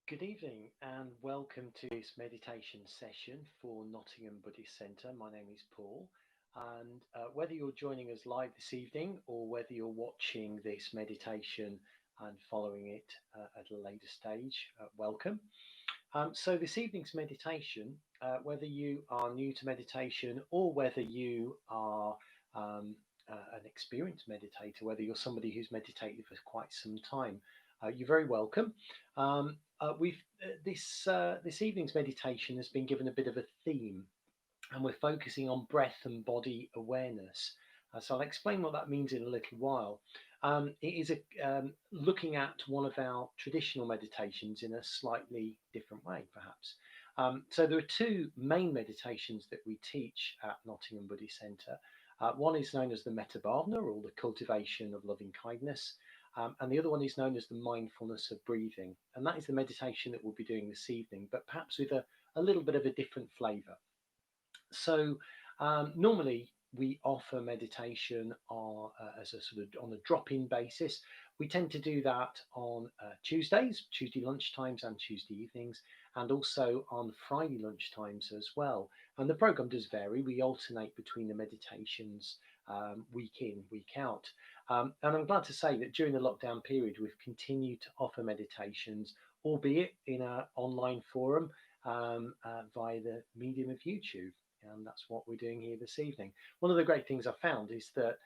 Good evening and welcome to this meditation session for Nottingham Buddhist Centre. My name is Paul, and whether you're joining us live this evening or whether you're watching this meditation and following it at a later stage, welcome. So, this evening's meditation, whether you are new to meditation or whether you are an experienced meditator, whether you're somebody who's meditated for quite some time, you're very welcome. We've this evening's meditation has been given a bit of a theme, and we're focusing on breath and body awareness. So I'll explain what that means in a little while. It is looking at one of our traditional meditations in a slightly different way, perhaps. So there are two main meditations that we teach at Nottingham Buddhist Centre. One is known as the Metta Bhavana, or the cultivation of loving kindness, and the other one is known as the mindfulness of breathing. And that is the meditation that we'll be doing this evening, but perhaps with a little bit of a different flavour. So normally we offer meditation as a sort of on a drop-in basis. We tend to do that on Tuesday lunchtimes and Tuesday evenings, and also on Friday lunchtimes as well. And the program does vary. We alternate between the meditations week in, week out. And I'm glad to say that during the lockdown period, we've continued to offer meditations, albeit in an online forum via the medium of YouTube. And that's what we're doing here this evening. One of the great things I've found is that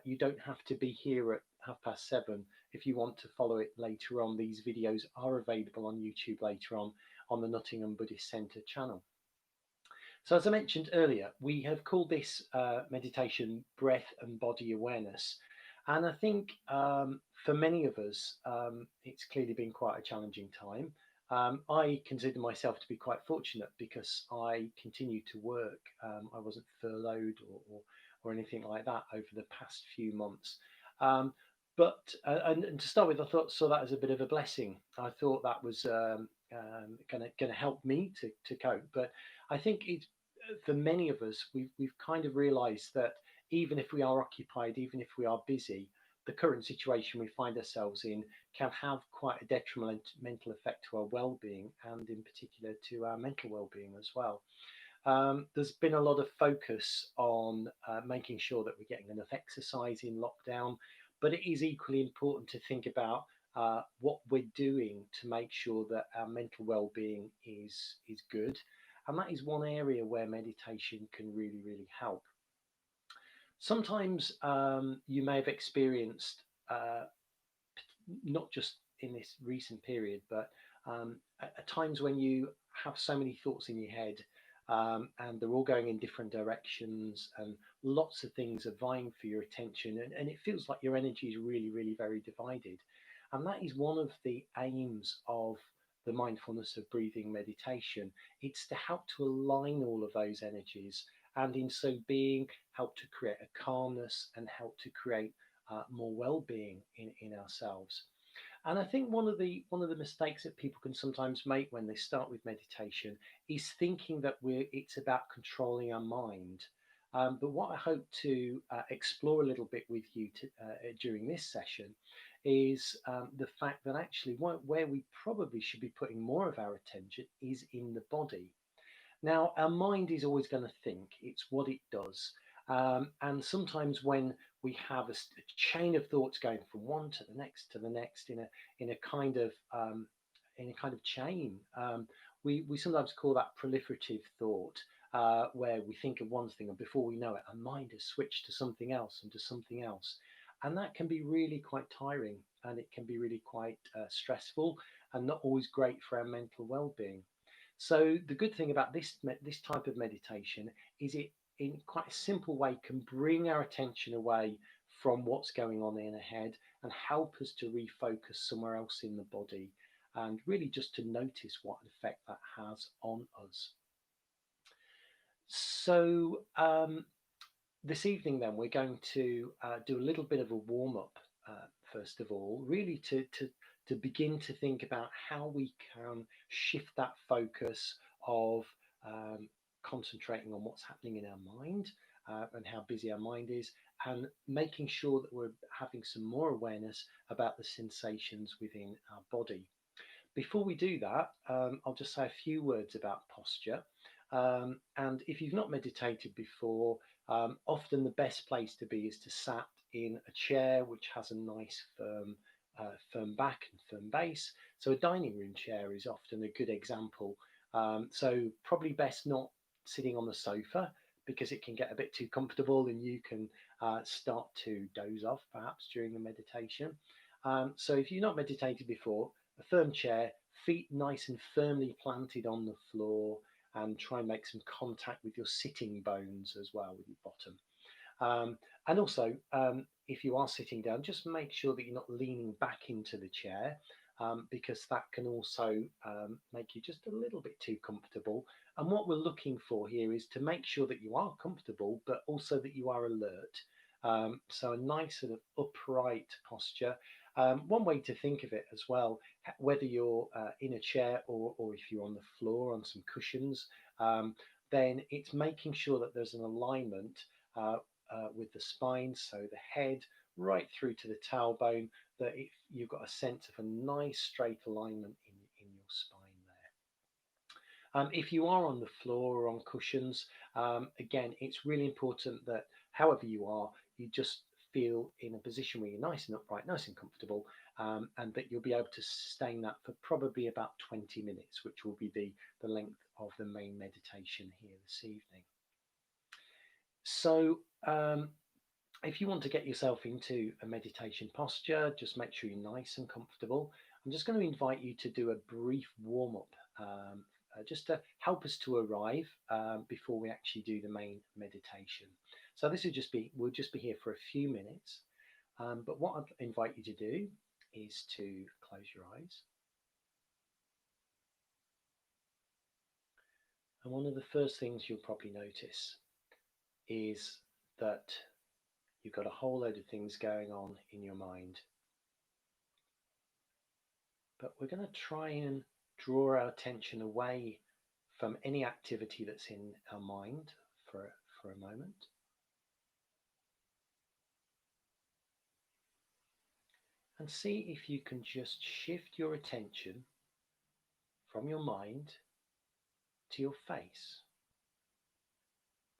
you don't have to be here at 7:30 if you want to follow it later on. These videos are available on YouTube later on the Nottingham Buddhist Centre channel. So as I mentioned earlier, we have called this meditation breath and body awareness. And I think for many of us, it's clearly been quite a challenging time. I consider myself to be quite fortunate because I continue to work. I wasn't furloughed or anything like that over the past few months. But and to start with, I saw that as a bit of a blessing. I thought that was going to help me to cope. But I think it's for many of us, we've kind of realised that even if we are occupied, even if we are busy, the current situation we find ourselves in can have quite a detrimental effect to our well-being, and in particular to our mental well-being as well. There's been a lot of focus on making sure that we're getting enough exercise in lockdown, but it is equally important to think about what we're doing to make sure that our mental well-being is good. And that is one area where meditation can really, really help. Sometimes you may have experienced, not just in this recent period, but at times when you have so many thoughts in your head and they're all going in different directions and lots of things are vying for your attention, and it feels like your energy is really, really very divided. And that is one of the aims of the mindfulness of breathing meditation. It's to help to align all of those energies, and in so being, help to create a calmness and help to create more well-being in ourselves. And I think one of the mistakes that people can sometimes make when they start with meditation is thinking that it's about controlling our mind. But what I hope to explore a little bit with you during this session is the fact that actually where we probably should be putting more of our attention is in the body. Now, our mind is always going to think, it's what it does. And sometimes when we have a chain of thoughts going from one to the next in a kind of chain, we sometimes call that proliferative thought, where we think of one thing and before we know it, our mind has switched to something else and to something else. And that can be really quite tiring, and it can be really quite stressful and not always great for our mental well-being. So the good thing about this type of meditation is it, in quite a simple way, can bring our attention away from what's going on in our head and help us to refocus somewhere else in the body, and really just to notice what effect that has on us. So this evening then we're going to do a little bit of a warm-up first of all, really to begin to think about how we can shift that focus of concentrating on what's happening in our mind and how busy our mind is, and making sure that we're having some more awareness about the sensations within our body. Before we do that, I'll just say a few words about posture. And if you've not meditated before, often the best place to be is to sat in a chair which has a nice firm back and firm base. So a dining room chair is often a good example. So probably best not sitting on the sofa because it can get a bit too comfortable and you can start to doze off perhaps during the meditation. So if you've not meditated before, a firm chair, feet nice and firmly planted on the floor, and try and make some contact with your sitting bones as well with your bottom. And also, if you are sitting down, just make sure that you're not leaning back into the chair because that can also make you just a little bit too comfortable. And what we're looking for here is to make sure that you are comfortable, but also that you are alert. So a nice sort of upright posture. One way to think of it as well, whether you're in a chair or if you're on the floor on some cushions, then it's making sure that there's an alignment uh, with the spine, so the head right through to the tailbone, that if you've got a sense of a nice straight alignment in your spine there. If you are on the floor or on cushions, again, it's really important that however you are, you just feel in a position where you're nice and upright, nice and comfortable, and that you'll be able to sustain that for probably about 20 minutes, which will be the length of the main meditation here this evening. So if you want to get yourself into a meditation posture, just make sure you're nice and comfortable. I'm just going to invite you to do a brief warm-up just to help us to arrive before we actually do the main meditation. So this we'll just be here for a few minutes. But what I'd invite you to do is to close your eyes. And one of the first things you'll probably notice is that you've got a whole load of things going on in your mind. But we're going to try and draw our attention away from any activity that's in our mind for a moment. And see if you can just shift your attention from your mind to your face.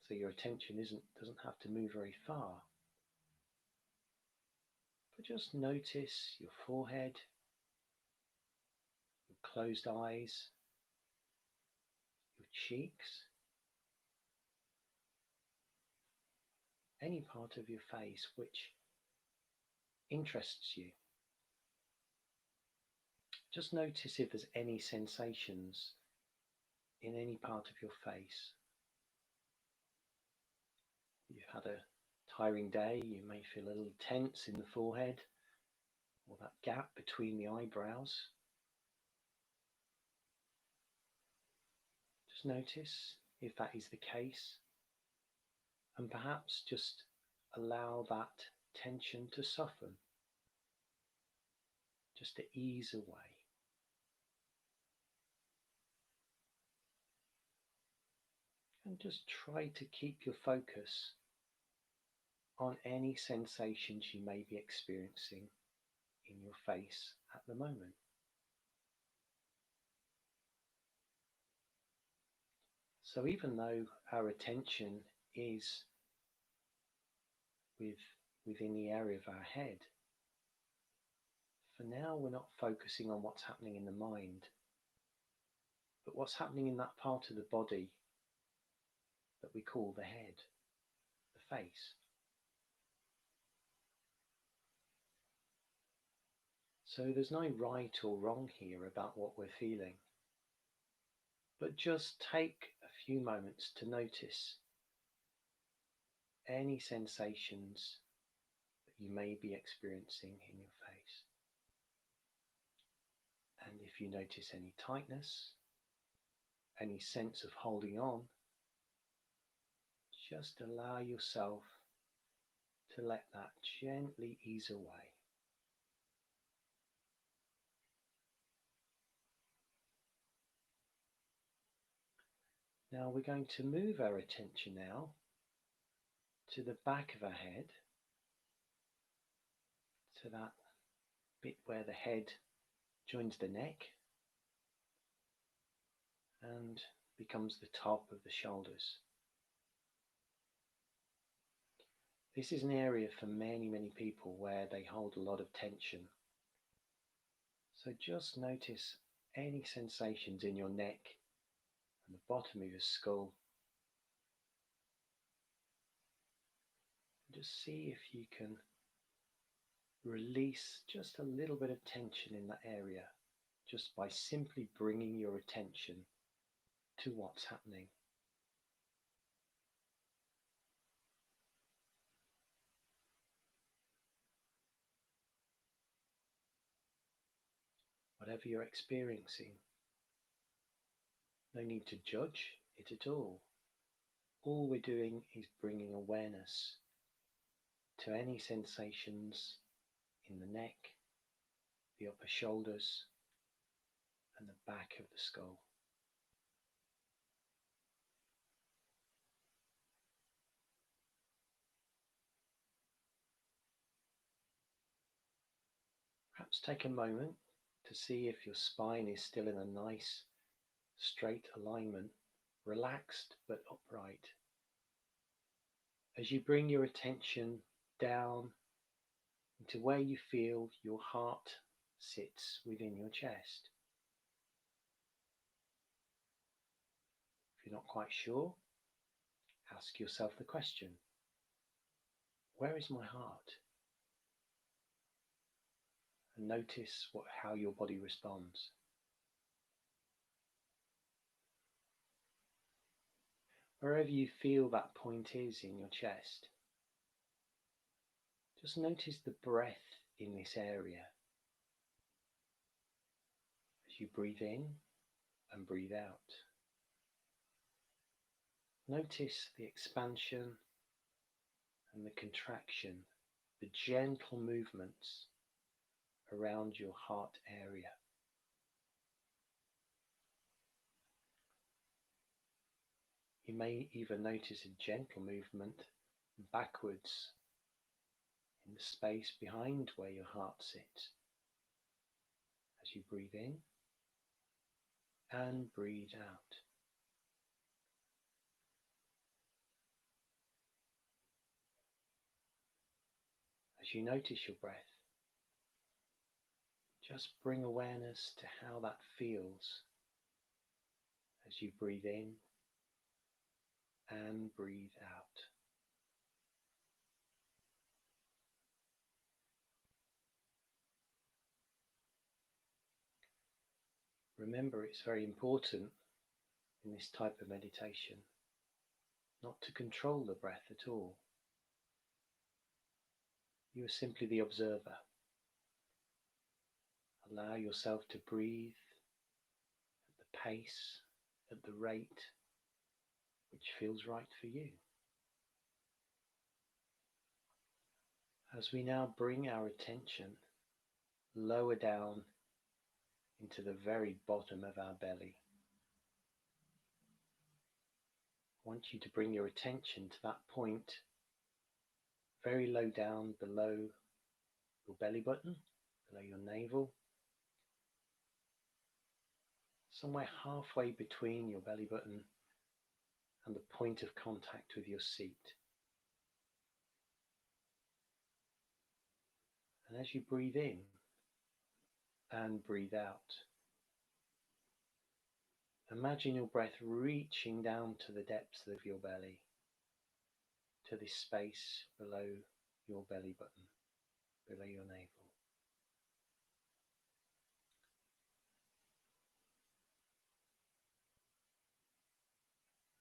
So your attention doesn't have to move very far. But just notice your forehead, your closed eyes, your cheeks, any part of your face which interests you. Just notice if there's any sensations in any part of your face. You've had a tiring day, you may feel a little tense in the forehead or that gap between the eyebrows. Just notice if that is the case, and perhaps just allow that tension to soften, just to ease away. And just try to keep your focus on any sensations you may be experiencing in your face at the moment. So even though our attention is within the area of our head, for now we're not focusing on what's happening in the mind, but what's happening in that part of the body that we call the head, the face. So there's no right or wrong here about what we're feeling, but just take a few moments to notice any sensations that you may be experiencing in your face. And if you notice any tightness, any sense of holding on, just allow yourself to let that gently ease away. Now we're going to move our attention now to the back of our head, to that bit where the head joins the neck, and becomes the top of the shoulders. This is an area for many people where they hold a lot of tension. So just notice any sensations in your neck and the bottom of your skull. Just see if you can release just a little bit of tension in that area, just by simply bringing your attention to what's happening. Whatever you're experiencing, no need to judge it at all. All we're doing is bringing awareness to any sensations in the neck, the upper shoulders, and the back of the skull. Perhaps take a moment to see if your spine is still in a nice, straight alignment, relaxed but upright. As you bring your attention down into where you feel your heart sits within your chest. If you're not quite sure, ask yourself the question, where is my heart? And notice how your body responds. Wherever you feel that point is in your chest, just notice the breath in this area as you breathe in and breathe out. Notice the expansion and the contraction, the gentle movements around your heart area. You may even notice a gentle movement backwards in the space behind where your heart sits as you breathe in and breathe out. As you notice your breath, just bring awareness to how that feels as you breathe in and breathe out. Remember, it's very important in this type of meditation not to control the breath at all. You are simply the observer. Allow yourself to breathe at the pace, at the rate which feels right for you. As we now bring our attention lower down into the very bottom of our belly, I want you to bring your attention to that point very low down below your belly button, below your navel, somewhere halfway between your belly button and the point of contact with your seat. And as you breathe in and breathe out, imagine your breath reaching down to the depths of your belly, to this space below your belly button, below your navel.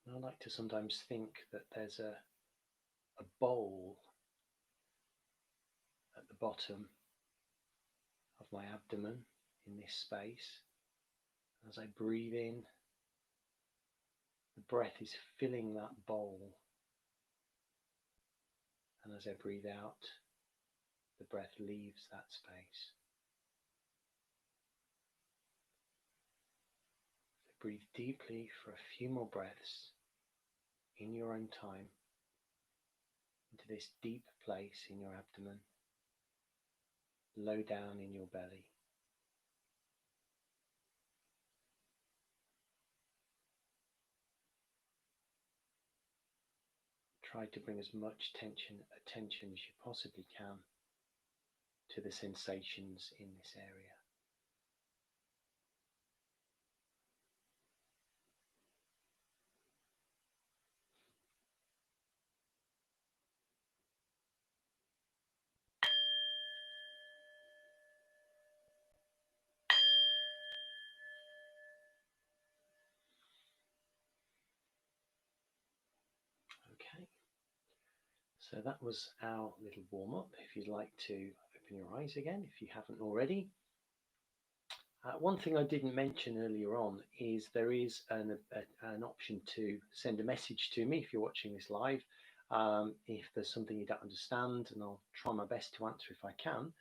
And I like to sometimes think that there's a bowl at the bottom of my abdomen in this space. As I breathe in, the breath is filling that bowl. And as I breathe out, the breath leaves that space. So breathe deeply for a few more breaths in your own time into this deep place in your abdomen, low down in your belly. try to bring as much attention as you possibly can to the sensations in this area. Okay, so that was our little warm-up. If you'd like to open your eyes again, if you haven't already. One thing I didn't mention earlier on is there is an option to send a message to me if you're watching this live. If there's something you don't understand, and I'll try my best to answer if I can.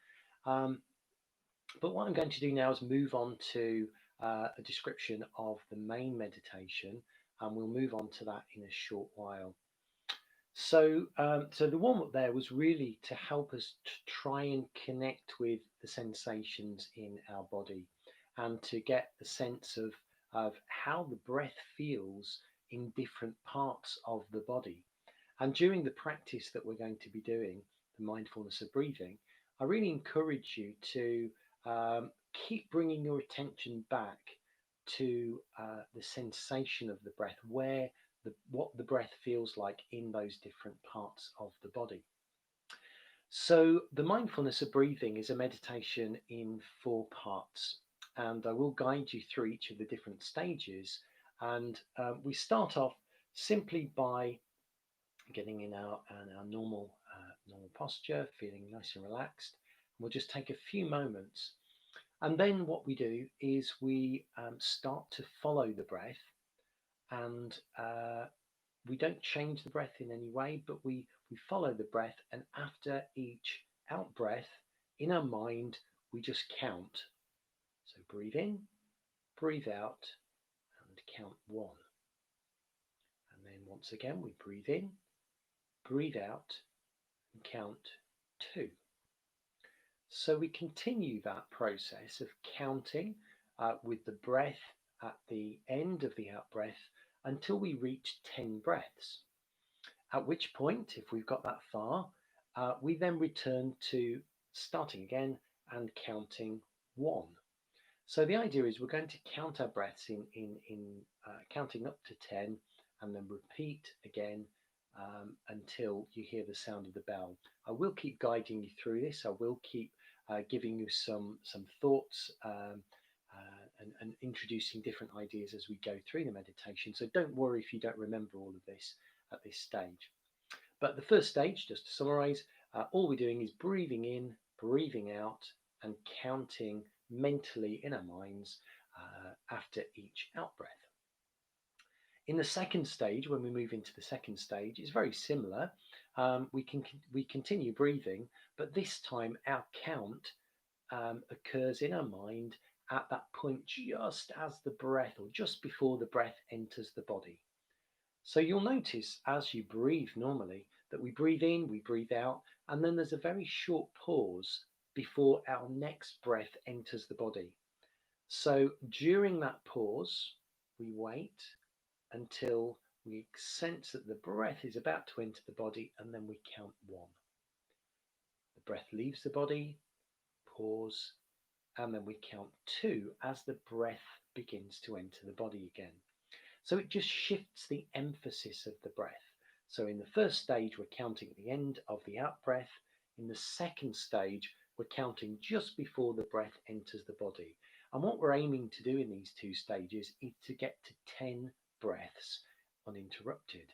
But what I'm going to do now is move on to a description of the main meditation, and we'll move on to that in a short while. So the warm-up there was really to help us to try and connect with the sensations in our body and to get a sense of how the breath feels in different parts of the body. And during the practice that we're going to be doing, the mindfulness of breathing, I really encourage you to keep bringing your attention back to the sensation of the breath, what the breath feels like in those different parts of the body. So the mindfulness of breathing is a meditation in 4 parts, and I will guide you through each of the different stages. And we start off simply by getting in our normal posture, feeling nice and relaxed. We'll just take a few moments, and then what we do is we start to follow the breath, and we don't change the breath in any way, but we follow the breath, and after each out breath in our mind we just count. So breathe in, breathe out, and count 1. And then once again we breathe in, breathe out, and count 2. So we continue that process of counting with the breath at the end of the out breath until we reach 10 breaths. At which point, if we've got that far, we then return to starting again and counting 1. So the idea is we're going to count our breaths in counting up to 10 and then repeat again until you hear the sound of the bell. I will keep guiding you through this. I will keep giving you some thoughts and introducing different ideas as we go through the meditation. So don't worry if you don't remember all of this at this stage. But the first stage, just to summarize, all we're doing is breathing in, breathing out, and counting mentally in our minds after each out breath. In the second stage, when we move into the second stage, it's very similar. We continue breathing, but this time our count occurs in our mind at that point just as the breath, or just before the breath enters the body. So you'll notice as you breathe normally that we breathe in, we breathe out, and then there's a very short pause before our next breath enters the body. So during that pause, we wait until we sense that the breath is about to enter the body, and then we count 1. The breath leaves the body, pause, and then we count 2 as the breath begins to enter the body again. So it just shifts the emphasis of the breath. So in the first stage, we're counting at the end of the out breath. In the second stage, we're counting just before the breath enters the body. And what we're aiming to do in these 2 stages is to get to 10 breaths uninterrupted.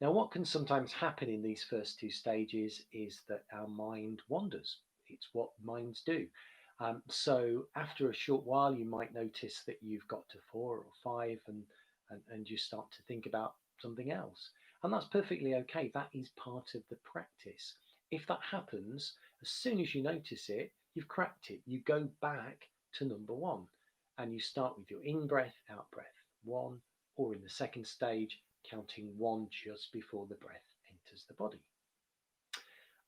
Now, what can sometimes happen in these first 2 stages is that our mind wanders. It's what minds do. So after a short while, you might notice that you've got to 4 or 5 and you start to think about something else. And that's perfectly okay. That is part of the practice. If that happens, as soon as you notice it, you've cracked it. You go back to number 1 and you start with your in breath, out breath, 1, or in the second stage, counting 1 just before the breath enters the body.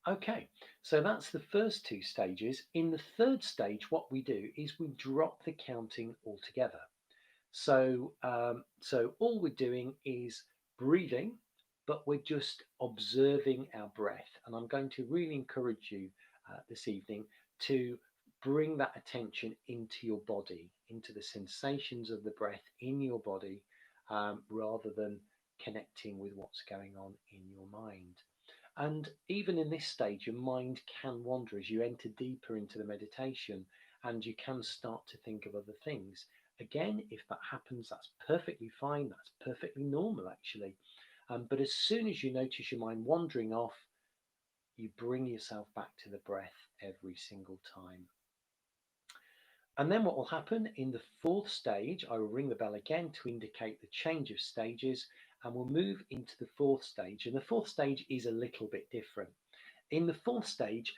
Okay, so that's the first 2 stages. In the third stage, what we do is we drop the counting altogether. So all we're doing is breathing but we're just observing our breath. And I'm going to really encourage you this evening to bring that attention into your body, into the sensations of the breath in your body, rather than connecting with what's going on in your mind. And even in this stage, your mind can wander as you enter deeper into the meditation, and you can start to think of other things. Again, if that happens, that's perfectly fine. That's perfectly normal, actually. But as soon as you notice your mind wandering off, you bring yourself back to the breath every single time. And then what will happen in the fourth stage, I will ring the bell again to indicate the change of stages, and we'll move into the fourth stage. And the fourth stage is a little bit different. In the fourth stage,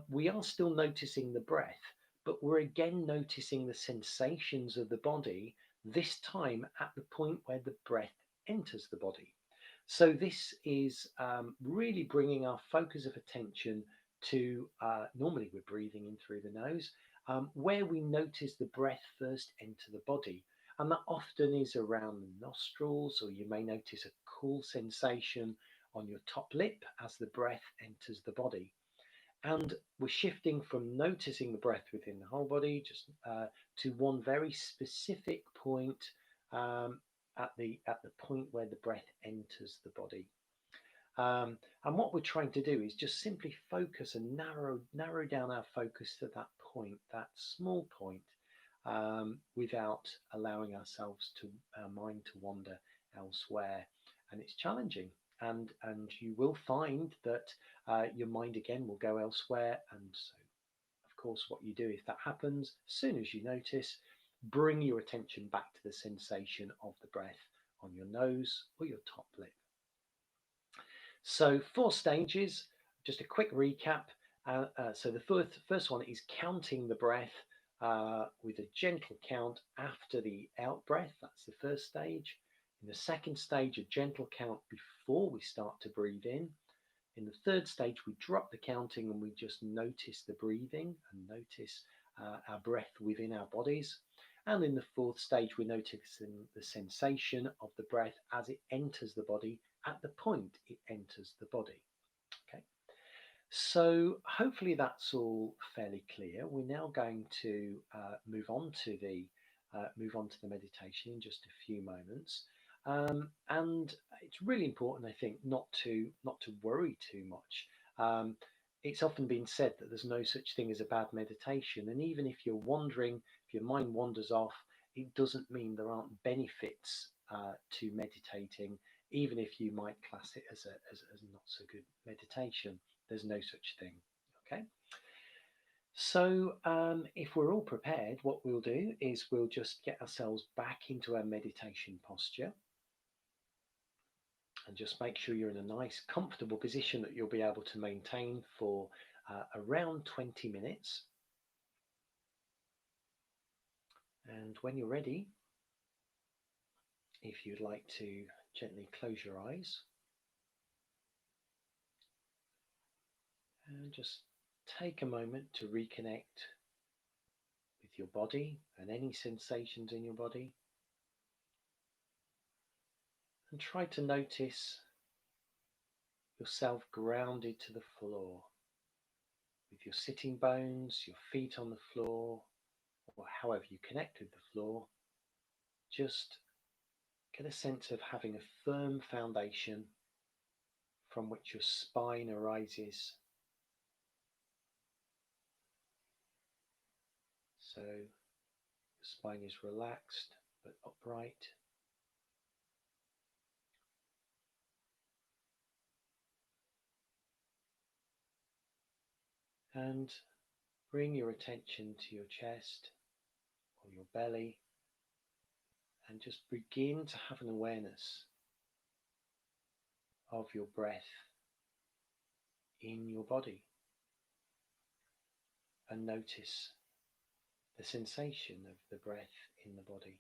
we are still noticing the breath, but we're again noticing the sensations of the body, this time at the point where the breath enters the body. So this is really bringing our focus of attention to, normally we're breathing in through the nose, where we notice the breath first enter the body. And that often is around the nostrils, or you may notice a cool sensation on your top lip as the breath enters the body. And we're shifting from noticing the breath within the whole body just to one very specific point, um, at the point where the breath enters the body. And what we're trying to do is just simply focus and narrow down our focus to that point, that small point, without allowing our mind to wander elsewhere. And it's challenging, and you will find that your mind again will go elsewhere. And so, of course, what you do if that happens, as soon as you notice, bring your attention back to the sensation of the breath on your nose or your top lip. So 4 stages, just a quick recap. So the first one is counting the breath with a gentle count after the out breath. That's the first stage. In the second stage, a gentle count before we start to breathe in. In the third stage, we drop the counting and we just notice the breathing and notice our breath within our bodies. And in the fourth stage, we're noticing the sensation of the breath as it enters the body at the point it enters the body. Okay, so hopefully that's all fairly clear. We're now going to move on to the meditation in just a few moments. And it's really important, I think, not to worry too much. It's often been said that there's no such thing as a bad meditation, and even if you're wandering, if your mind wanders off, it doesn't mean there aren't benefits to meditating, even if you might class it as not so good meditation. There's no such thing. Okay. So if we're all prepared, what we'll do is we'll just get ourselves back into our meditation posture, and just make sure you're in a nice comfortable position that you'll be able to maintain for around 20 minutes. And when you're ready, if you'd like to gently close your eyes and just take a moment to reconnect with your body and any sensations in your body, and try to notice yourself grounded to the floor, with your sitting bones, your feet on the floor, or however you connect with the floor. Just get a sense of having a firm foundation from which your spine arises. So your spine is relaxed but upright. And bring your attention to your chest or your belly, and just begin to have an awareness of your breath in your body, and notice the sensation of the breath in the body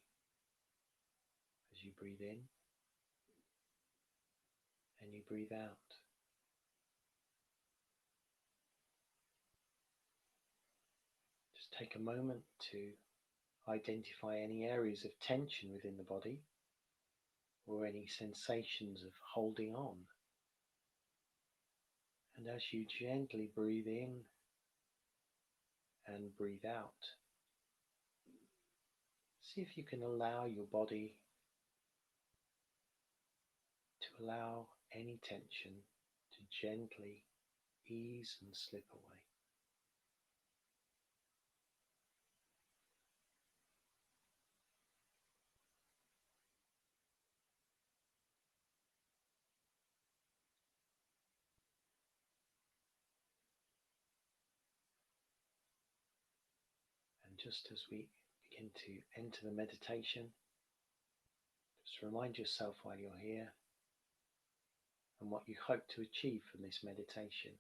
as you breathe in and you breathe out. Just take a moment to identify any areas of tension within the body, or any sensations of holding on. And as you gently breathe in and breathe out, see if you can allow your body to allow any tension to gently ease and slip away. And just as we begin to enter the meditation, just remind yourself while you're here and what you hope to achieve from this meditation.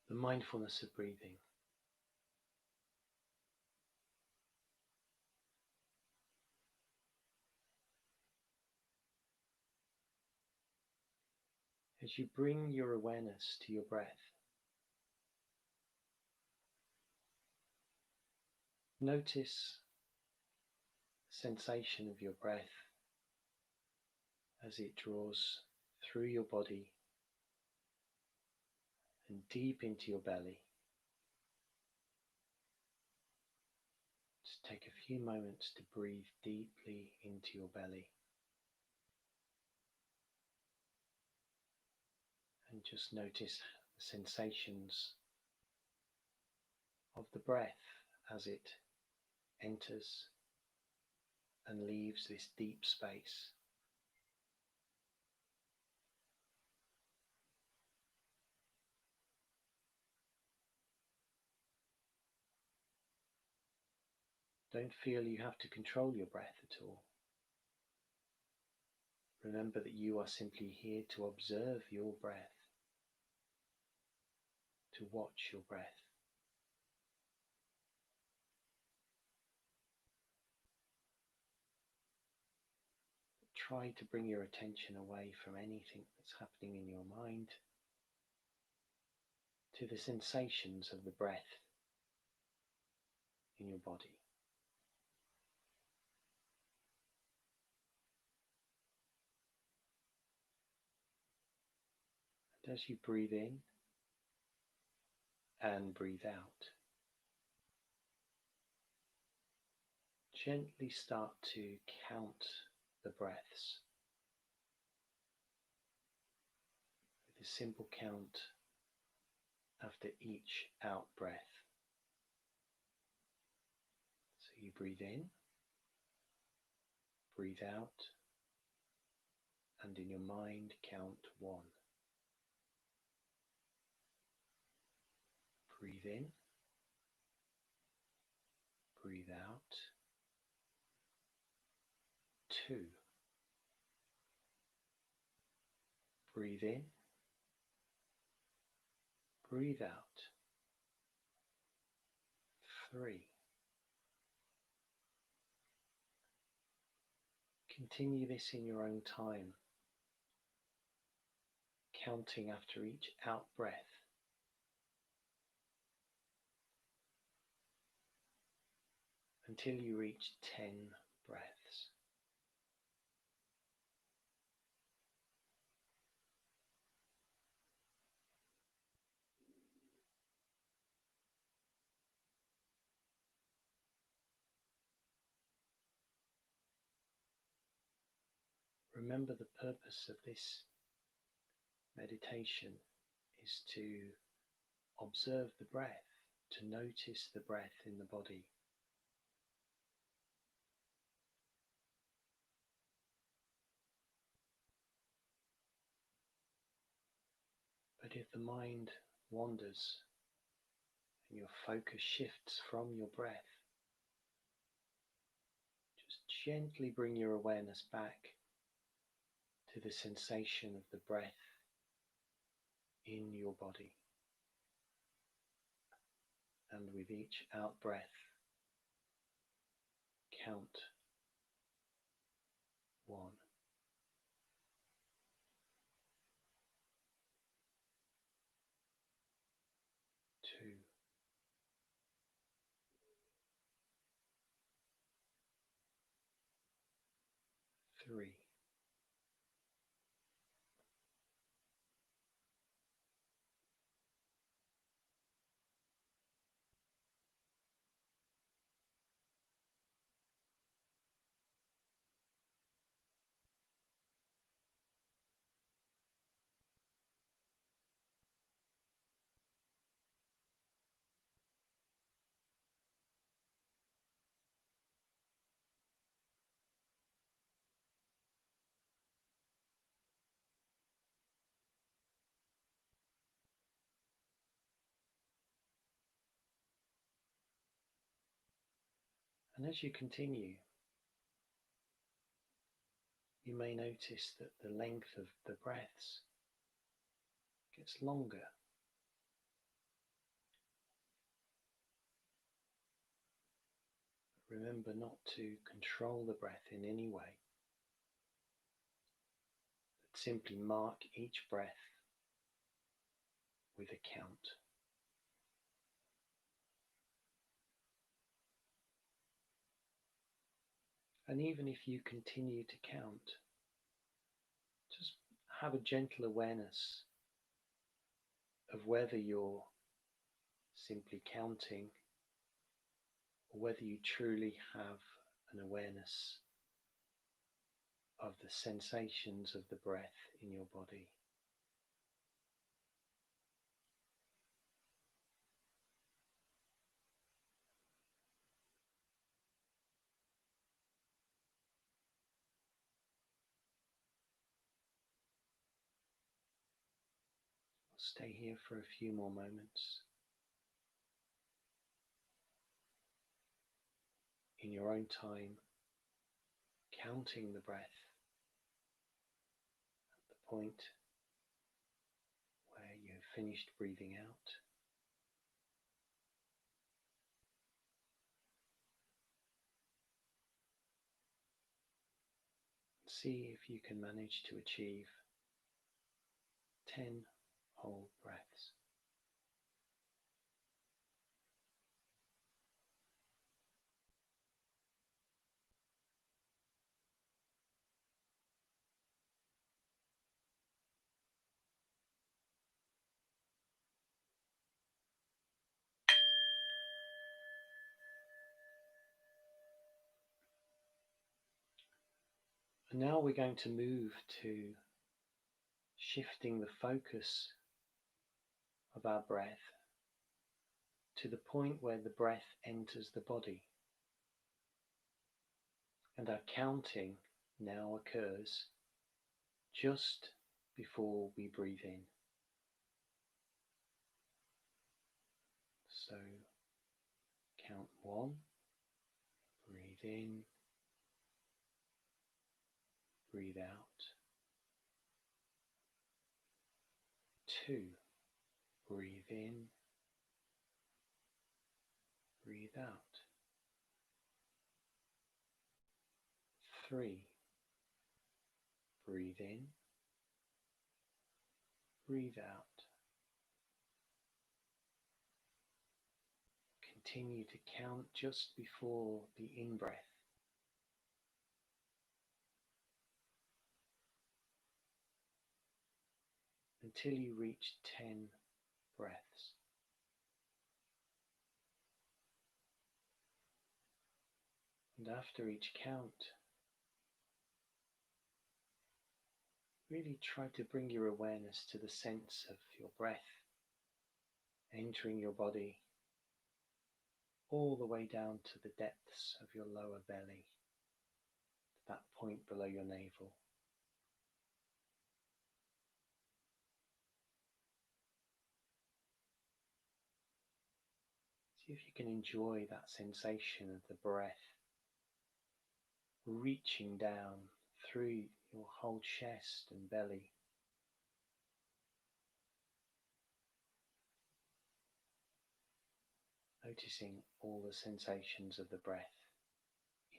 The mindfulness of breathing. As you bring your awareness to your breath, notice the sensation of your breath as it draws through your body and deep into your belly. Just take a few moments to breathe deeply into your belly. And just notice the sensations of the breath as it enters and leaves this deep space. Don't feel you have to control your breath at all. Remember that you are simply here to observe your breath, to watch your breath. Try to bring your attention away from anything that's happening in your mind to the sensations of the breath in your body. And as you breathe in and breathe out, gently start to count the breaths with a simple count after each out breath. So you breathe in, breathe out, and in your mind count 1. Breathe in, breathe out, 2. Breathe in, breathe out, 3. Continue this in your own time, counting after each out breath until you reach 10 breaths. Remember, the purpose of this meditation is to observe the breath, to notice the breath in the body. But if the mind wanders and your focus shifts from your breath, just gently bring your awareness back to the sensation of the breath in your body. And with each out breath, count 1, 2, 3, and as you continue, you may notice that the length of the breaths gets longer. Remember not to control the breath in any way, but simply mark each breath with a count. And even if you continue to count, just have a gentle awareness of whether you're simply counting or whether you truly have an awareness of the sensations of the breath in your body. I'll stay here for a few more moments in your own time, counting the breath at the point where you have finished breathing out. See if you can manage to achieve 10 whole breaths. And now we're going to move to shifting the focus of our breath to the point where the breath enters the body. And our counting now occurs just before we breathe in. So count 1, breathe in, breathe out. 2, breathe in, breathe out. 3, breathe in, breathe out. Continue to count just before the in-breath. Until you reach 10 breaths. And after each count, really try to bring your awareness to the sense of your breath entering your body all the way down to the depths of your lower belly, to that point below your navel. See if you can enjoy that sensation of the breath reaching down through your whole chest and belly. Noticing all the sensations of the breath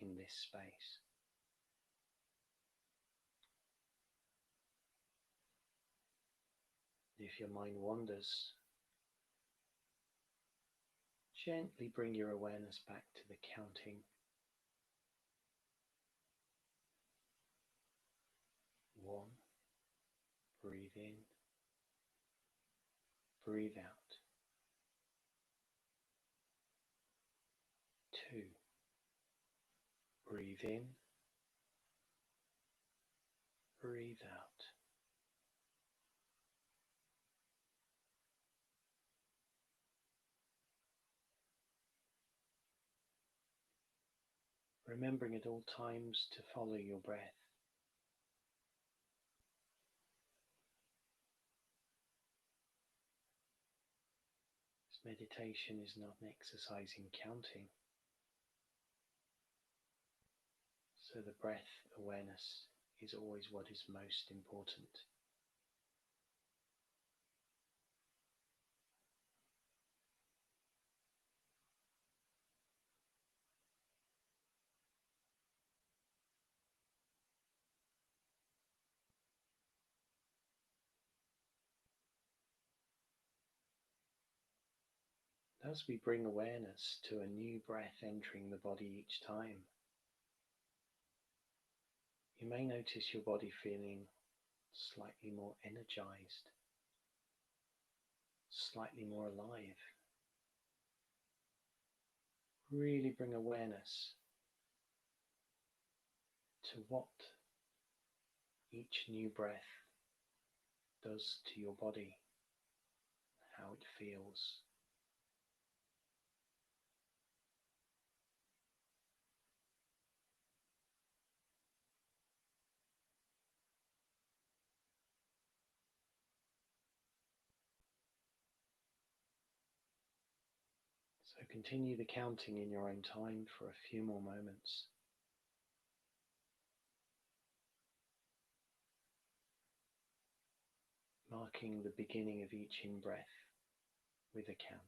in this space. If your mind wanders, gently bring your awareness back to the counting. 1, breathe in, breathe out. 2, breathe in, breathe out. Remembering at all times to follow your breath. This meditation is not an exercise in counting, so the breath awareness is always what is most important. As we bring awareness to a new breath entering the body each time, you may notice your body feeling slightly more energized, slightly more alive. Really bring awareness to what each new breath does to your body, how it feels. So continue the counting in your own time for a few more moments. Marking the beginning of each in-breath with a count.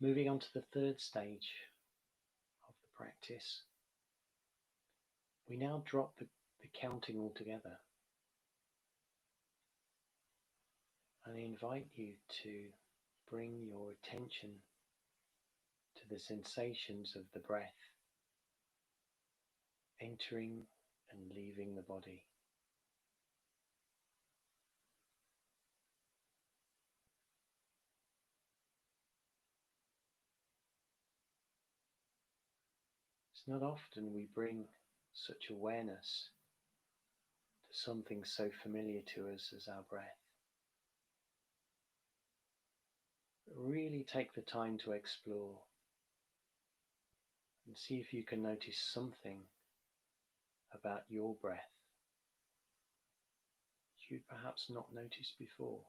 Moving on to the third stage of the practice, we now drop the counting altogether and invite you to bring your attention to the sensations of the breath entering and leaving the body. It's not often we bring such awareness to something so familiar to us as our breath. But really take the time to explore and see if you can notice something about your breath you'd perhaps not noticed before.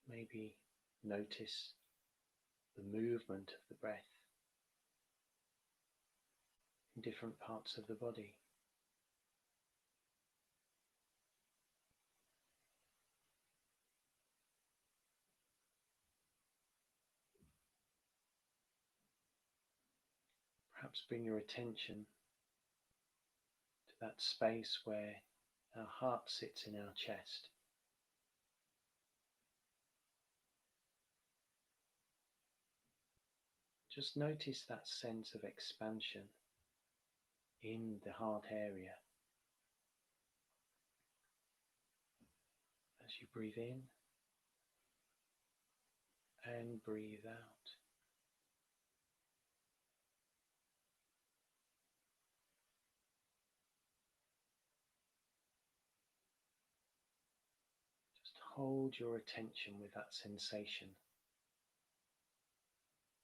Maybe notice the movement of the breath in different parts of the body. Perhaps bring your attention to that space where our heart sits in our chest. Just notice that sense of expansion in the heart area as you breathe in and breathe out. Just hold your attention with that sensation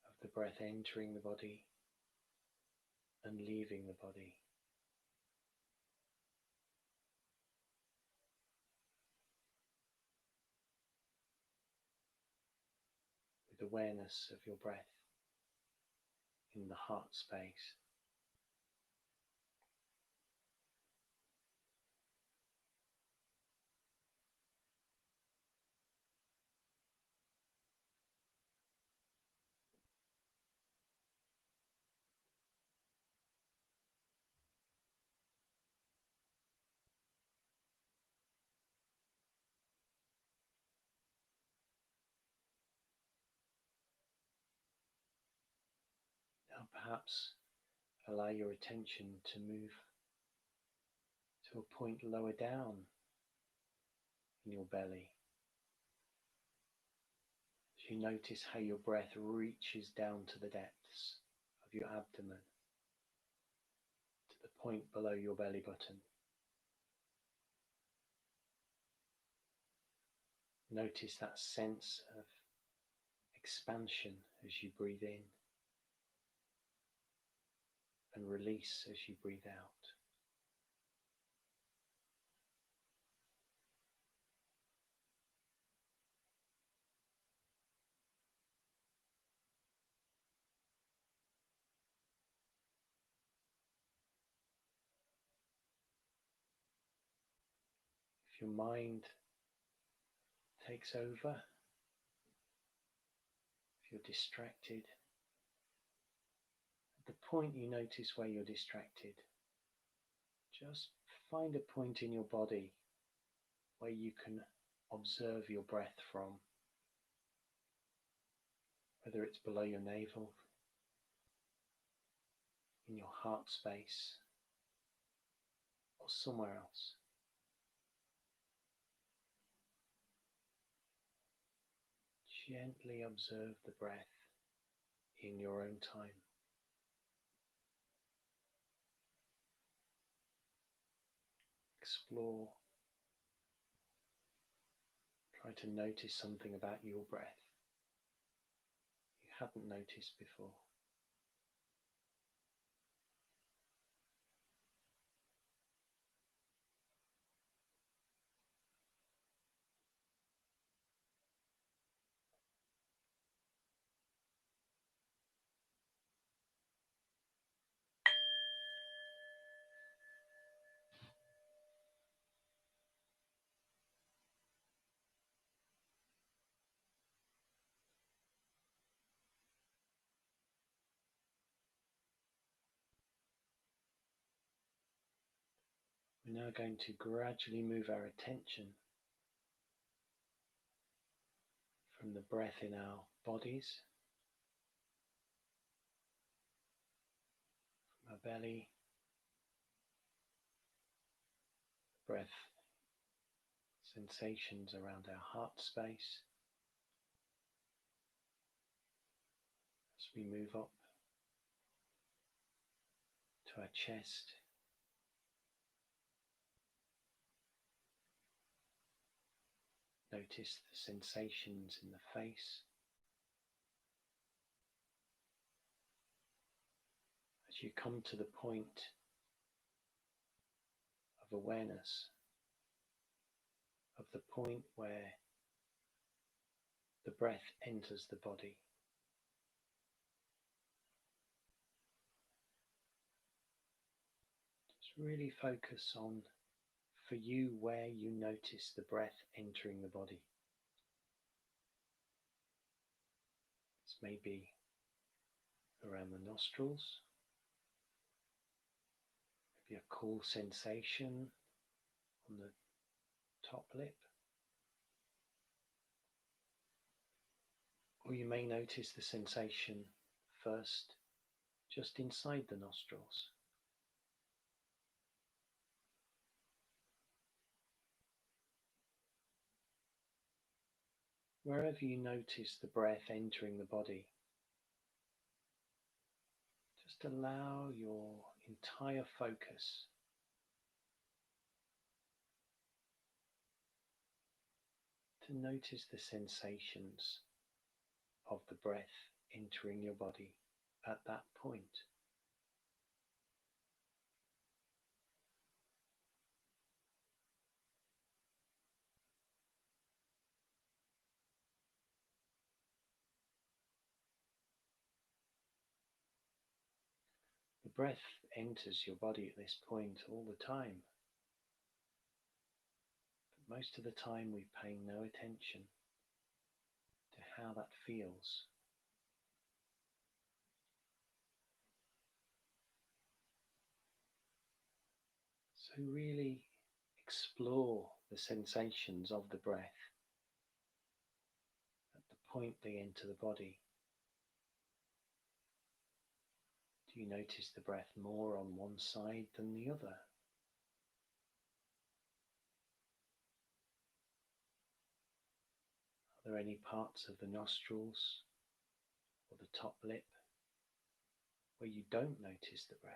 of the breath entering the body and leaving the body. With awareness of your breath in the heart space. Now perhaps allow your attention to move to a point lower down in your belly. As you notice how your breath reaches down to the depths of your abdomen, to the point below your belly button. Notice that sense of expansion as you breathe in and release as you breathe out. If your mind takes over, if you're distracted, at the point you notice where you're distracted, just find a point in your body where you can observe your breath from, whether it's below your navel, in your heart space, or somewhere else. Gently observe the breath in your own time. Explore. Try to notice something about your breath you hadn't noticed before. We're now going to gradually move our attention from the breath in our bodies, from our belly, breath sensations around our heart space, as we move up to our chest, notice the sensations in the face. As you come to the point of awareness, of the point where the breath enters the body, just really focus on, for you, where you notice the breath entering the body. This may be around the nostrils, maybe a cool sensation on the top lip, or you may notice the sensation first just inside the nostrils. Wherever you notice the breath entering the body, just allow your entire focus to notice the sensations of the breath entering your body at that point. The breath enters your body at this point all the time, but most of the time we pay no attention to how that feels. So really explore the sensations of the breath at the point they enter the body. Do you notice the breath more on one side than the other? Are there any parts of the nostrils or the top lip where you don't notice the breath?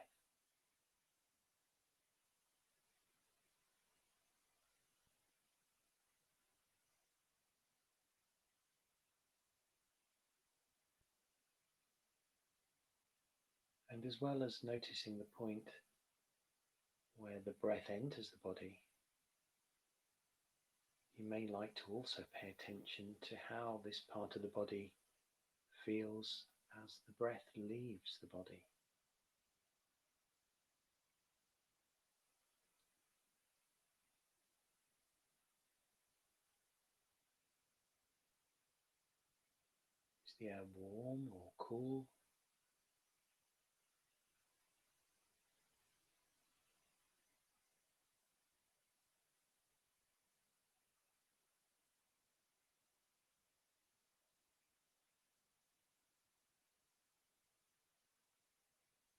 And as well as noticing the point where the breath enters the body, you may like to also pay attention to how this part of the body feels as the breath leaves the body. Is the air warm or cool?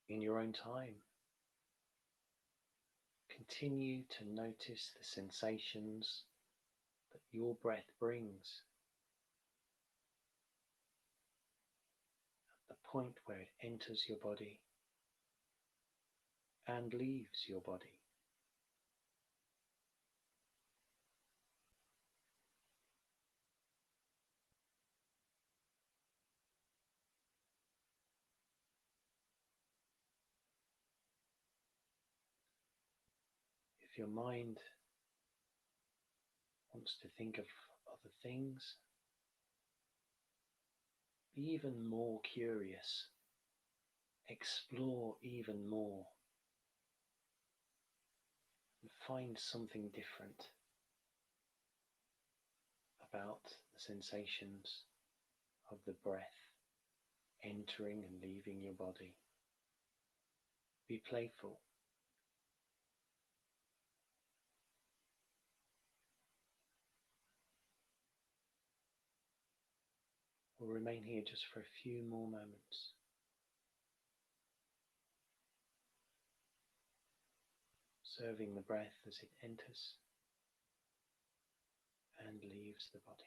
In your own time, continue to notice the sensations that your breath brings at the point where it enters your body and leaves your body. If your mind wants to think of other things, be even more curious, explore even more, and find something different about the sensations of the breath entering and leaving your body. Be playful. We'll remain here just for a few more moments. Observing the breath as it enters and leaves the body.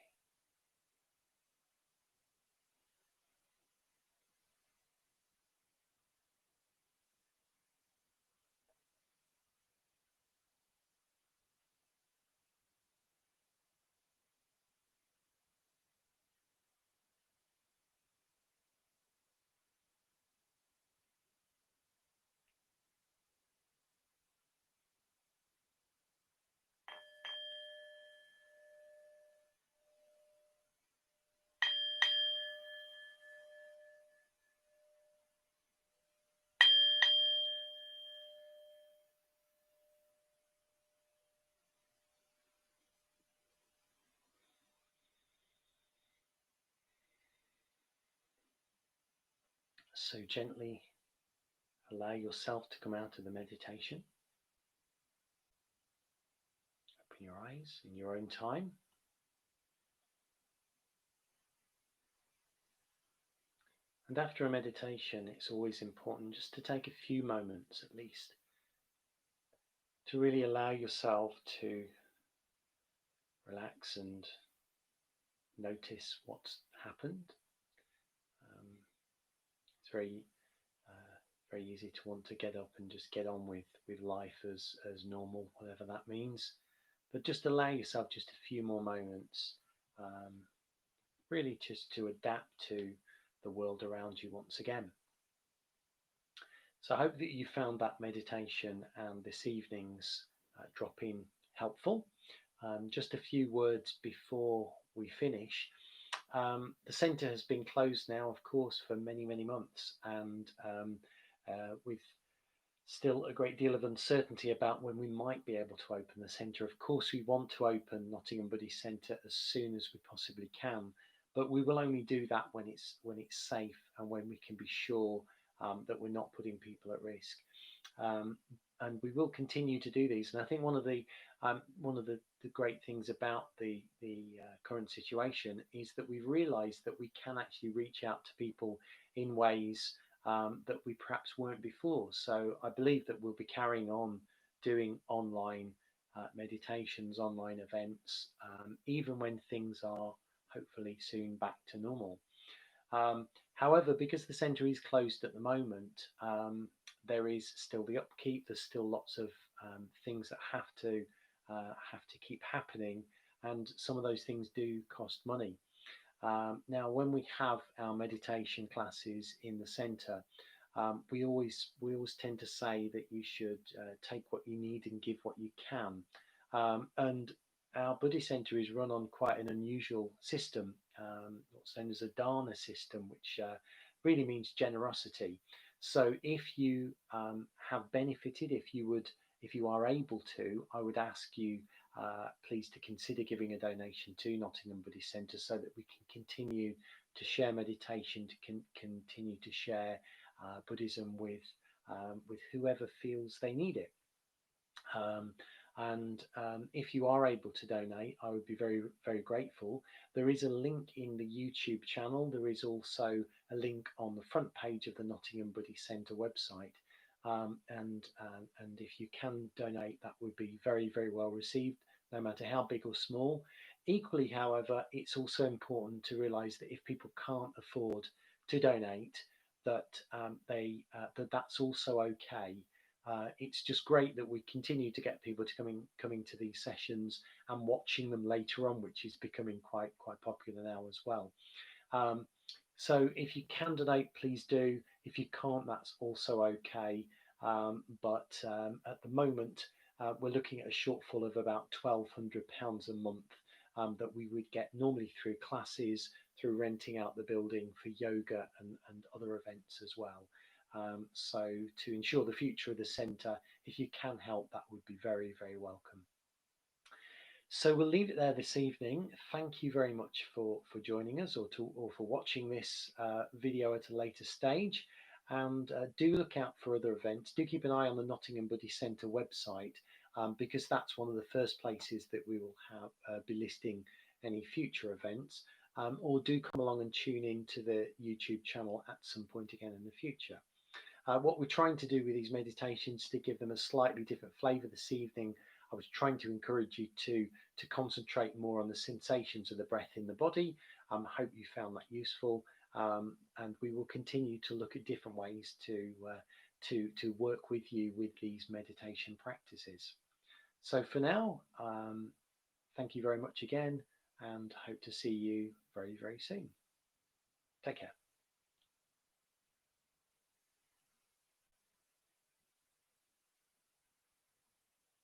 So gently allow yourself to come out of the meditation. Open your eyes in your own time. And after a meditation, it's always important just to take a few moments at least to really allow yourself to relax and notice what's happened. It's very easy to want to get up and just get on with life as normal, whatever that means. But just allow yourself just a few more moments, um, really just to adapt to the world around you once again. So I hope that you found that meditation and this evening's drop in helpful. Just a few words before we finish. The centre has been closed now, of course, for many months, and with still a great deal of uncertainty about when we might be able to open the centre. Of course, we want to open Nottingham Buddy Centre as soon as we possibly can, but we will only do that when it's safe and when we can be sure that we're not putting people at risk. Um, and we will continue to do these. And I think one of the great things about the current situation is that we've realised that we can actually reach out to people in ways that we perhaps weren't before. So I believe that we'll be carrying on doing online meditations, online events, even when things are hopefully soon back to normal. However, because the centre is closed at the moment, there is still the upkeep. There's still lots of things that have to keep happening, and some of those things do cost money. Now, when we have our meditation classes in the centre, we always tend to say that you should take what you need and give what you can. And our Buddhist centre is run on quite an unusual system, what's known as a dana system, which really means generosity. So if you have benefited, if you are able to, I would ask you please to consider giving a donation to Nottingham Buddhist Centre so that we can continue to share meditation, to continue to share Buddhism with whoever feels they need it. And if you are able to donate, I would be very grateful. There is a link in the YouTube channel. There is also a link on the front page of the Nottingham Buddhist Centre website. And if you can donate, that would be very well received, no matter how big or small. Equally, however, it's also important to realise that if people can't afford to donate, that that's also okay. It's just great that we continue to get people to coming to these sessions and watching them later on, which is becoming quite popular now as well. So if you can donate, please do. If you can't, that's also okay. But at the moment, we're looking at a shortfall of about £1,200 a month that we would get normally through classes, through renting out the building for yoga and other events as well. So to ensure the future of the centre, if you can help, that would be very welcome. So we'll leave it there this evening. Thank you very much for joining us or for watching this video at a later stage. And do look out for other events. Do keep an eye on the Nottingham Buddhist Centre website because that's one of the first places that we will be listing any future events. Or do come along and tune in to the YouTube channel at some point again in the future. What we're trying to do with these meditations to give them a slightly different flavour this evening, I was trying to encourage you to concentrate more on the sensations of the breath in the body. I hope you found that useful, and we will continue to look at different ways to work with you with these meditation practices. So for now, thank you very much again, and hope to see you very soon. Take care.